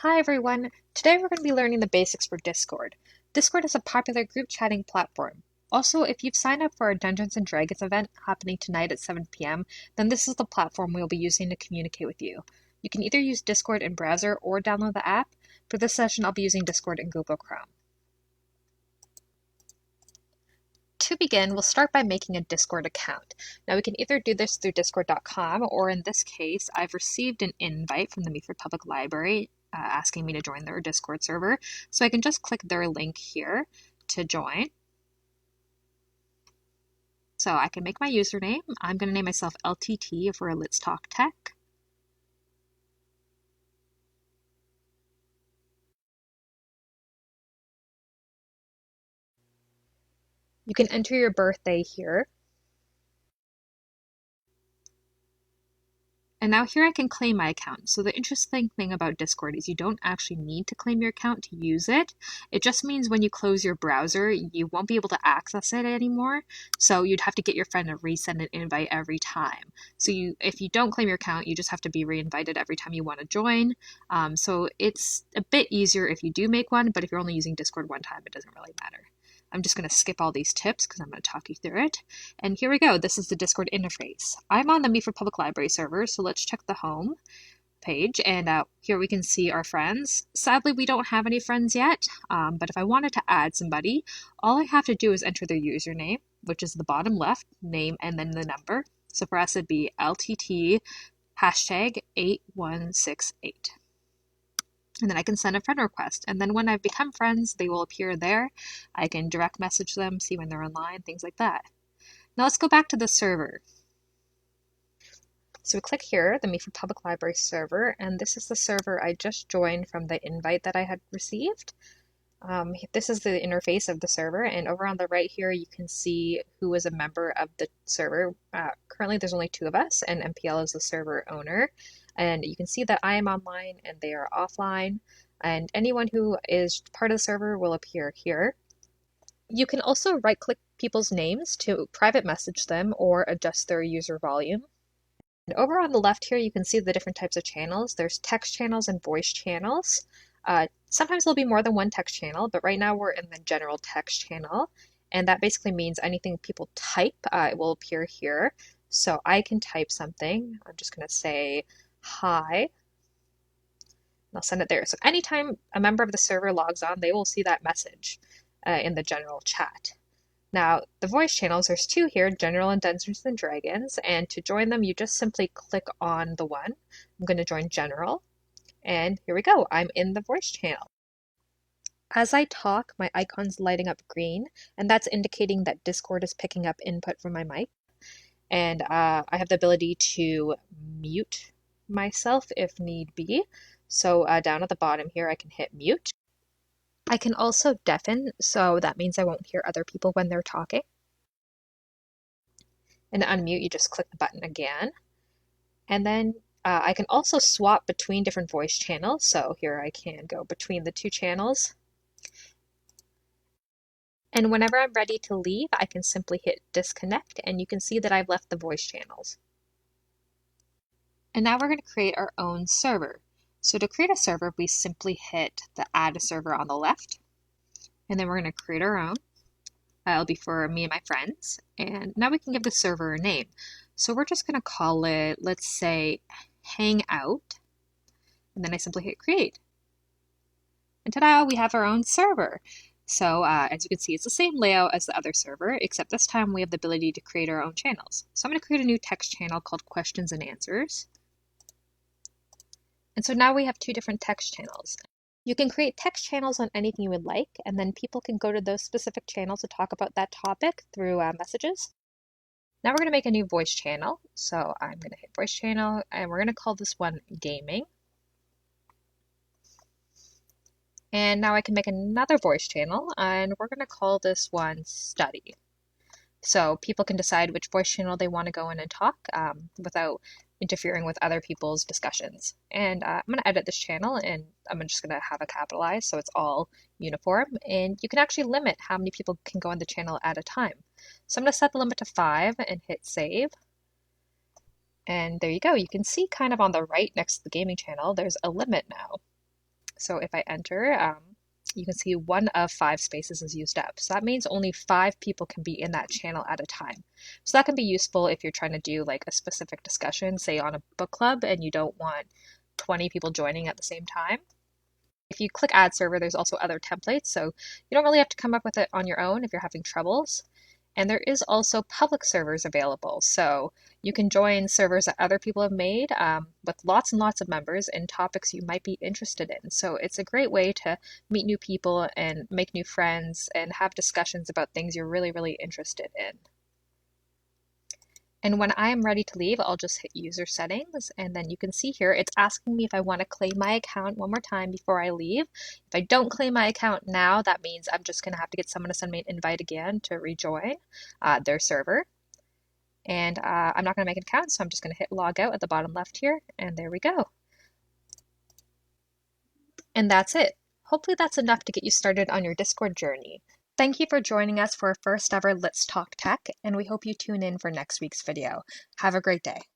Hi everyone! Today we're going to be learning the basics for Discord. Discord is a popular group chatting platform. Also, if you've signed up for our Dungeons & Dragons event happening tonight at 7 p.m., then this is the platform we'll be using to communicate with you. You can either use Discord in browser or download the app. For this session, I'll be using Discord in Google Chrome. To begin, we'll start by making a Discord account. Now we can either do this through discord.com, or in this case, I've received an invite from the Meaford Public Library asking me to join their Discord server. So I can just click their link here to join. So I can make my username. I'm going to name myself LTT for Let's Talk Tech. You can enter your birthday here. And now here I can claim my account. So the interesting thing about Discord is you don't actually need to claim your account to use it. It just means when you close your browser, you won't be able to access it anymore. So you'd have to get your friend to resend an invite every time. So if you don't claim your account, you just have to be reinvited every time you want to join. So it's a bit easier if you do make one, but if you're only using Discord one time, it doesn't really matter. I'm just going to skip all these tips because I'm going to talk you through it. And here we go. This is the Discord interface. I'm on the Meaford Public Library server, so let's check the home page. And here we can see our friends. Sadly, we don't have any friends yet, but if I wanted to add somebody, all I have to do is enter their username, which is the bottom left, name, and then the number. So for us, it'd be LTT #8168. And then I can send a friend request. And then when I've become friends, they will appear there. I can direct message them, see when they're online, things like that. Now let's go back to the server. So we click here, the Meaford Public Library server, and this is the server I just joined from the invite that I had received. This is the interface of the server, and over on the right here you can see who is a member of the server. Currently there's only 2 of us, and MPL is the server owner. And you can see that I am online and they are offline, and anyone who is part of the server will appear here. You can also right-click people's names to private message them or adjust their user volume. And over on the left here, you can see the different types of channels. There's text channels and voice channels. Sometimes there'll be more than one text channel, but right now we're in the general text channel. And that basically means anything people type, it will appear here. So I can type something. I'm just going to say, hi. And I'll send it there. So anytime a member of the server logs on, they will see that message in the general chat. Now, the voice channels, there's 2 here, General and Dungeons & Dragons, and to join them, you just simply click on the one. I'm going to join General, and here we go. I'm in the voice channel. As I talk, my icon's lighting up green, and that's indicating that Discord is picking up input from my mic. And I have the ability to mute myself if need be. So down at the bottom here, I can hit mute. I can also deafen, so that means I won't hear other people when they're talking. And to unmute, you just click the button again. And then I can also swap between different voice channels. So here I can go between the 2 channels. And whenever I'm ready to leave, I can simply hit disconnect, and you can see that I've left the voice channels. And now we're going to create our own server. So to create a server, we simply hit the add a server on the left, and then we're going to create our own. It'll be for me and my friends. And now we can give the server a name. So we're just going to call it, let's say, Hangout. And then I simply hit create. And ta-da, we have our own server. So as you can see, it's the same layout as the other server, except this time we have the ability to create our own channels. So I'm going to create a new text channel called Questions and Answers. And so now we have 2 different text channels. You can create text channels on anything you would like, and then people can go to those specific channels to talk about that topic through messages. Now we're going to make a new voice channel. So I'm going to hit voice channel, and we're going to call this one gaming. And now I can make another voice channel, and we're going to call this one study. So people can decide which voice channel they want to go in and talk without interfering with other people's discussions. And I'm going to edit this channel, and I'm just going to have it capitalized so it's all uniform. And you can actually limit how many people can go on the channel at a time. So I'm going to set the limit to 5 and hit save. And there you go. You can see kind of on the right next to the gaming channel, there's a limit now. So if I enter, you can see 1 of 5 spaces is used up. So that means only 5 people can be in that channel at a time. So that can be useful if you're trying to do like a specific discussion, say on a book club, and you don't want 20 people joining at the same time. If you click Add Server, there's also other templates, so you don't really have to come up with it on your own if you're having troubles. And there is also public servers available, so you can join servers that other people have made with lots and lots of members in topics you might be interested in. So it's a great way to meet new people and make new friends and have discussions about things you're really, really interested in. And when I am ready to leave, I'll just hit user settings, and then you can see here, it's asking me if I want to claim my account one more time before I leave. If I don't claim my account now, that means I'm just going to have to get someone to send me an invite again to rejoin their server. And I'm not going to make an account, so I'm just going to hit log out at the bottom left here, and there we go. And that's it. Hopefully that's enough to get you started on your Discord journey. Thank you for joining us for our first ever Let's Talk Tech, and we hope you tune in for next week's video. Have a great day.